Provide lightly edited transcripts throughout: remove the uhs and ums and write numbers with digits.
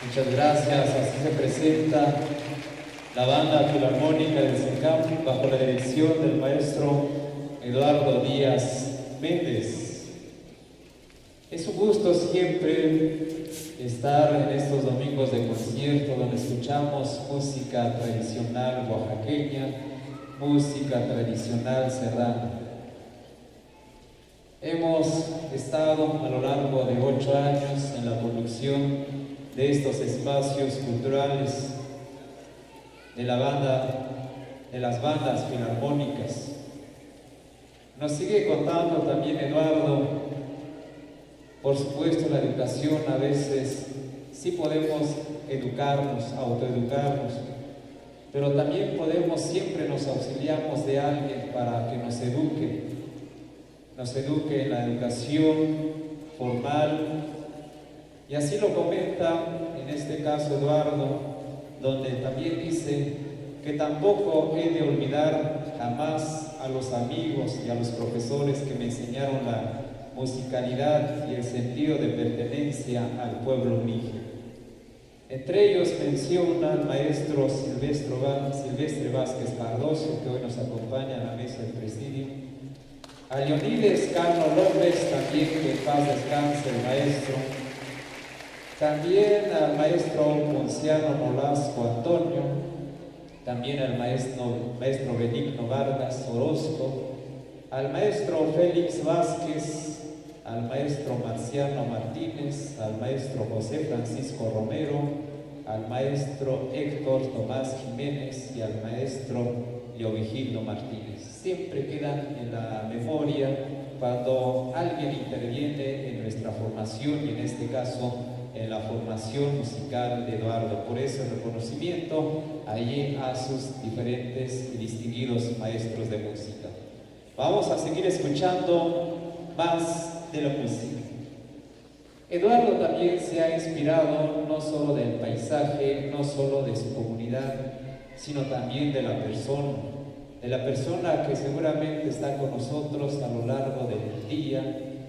Muchas gracias. Así se presenta la banda filarmónica del CECAM bajo la dirección del maestro Eduardo Díaz Méndez. Es un gusto siempre estar en estos domingos de concierto donde escuchamos música tradicional oaxaqueña, música tradicional serrana. Hemos estado a lo largo de 8 años en la conducción de estos espacios culturales de las bandas filarmónicas. Nos sigue contando también Eduardo, por supuesto la educación a veces sí podemos educarnos, autoeducarnos, pero también siempre nos auxiliamos de alguien para que nos eduque en la educación formal. Y así lo comenta en este caso Eduardo, donde también dice que tampoco he de olvidar jamás a los amigos y a los profesores que me enseñaron la musicalidad y el sentido de pertenencia al pueblo mije. Entre ellos menciona al maestro Silvestre Vázquez Cardoso, que hoy nos acompaña en la mesa del presidio, a Leonides Cano López, también que en paz descanse el maestro, también al maestro Ponciano Nolasco Antonio, también al maestro Benigno Vargas Orozco, al maestro Félix Vázquez, al maestro Marciano Martínez, al maestro José Francisco Romero, al maestro Héctor Tomás Jiménez y al maestro Leovigildo Martínez. Siempre quedan en la memoria cuando alguien interviene en nuestra formación y en este caso en la formación musical de Eduardo. Por eso el reconocimiento allí a sus diferentes y distinguidos maestros de música. Vamos a seguir escuchando más de la música. Eduardo también se ha inspirado no solo del paisaje, no solo de su comunidad, sino también de la persona que seguramente está con nosotros a lo largo del día,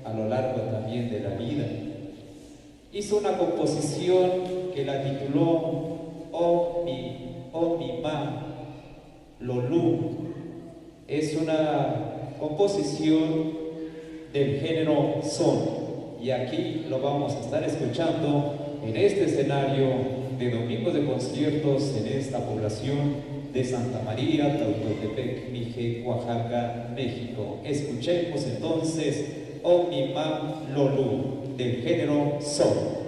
a lo largo también de la vida. Hizo una composición que la tituló Omima Lolú. Es una composición del género son, y aquí lo vamos a estar escuchando en este escenario de domingos de conciertos en esta población de Santa María, Tautotepec, Mije, Oaxaca, México. Escuchemos entonces Omima Lolú del género son.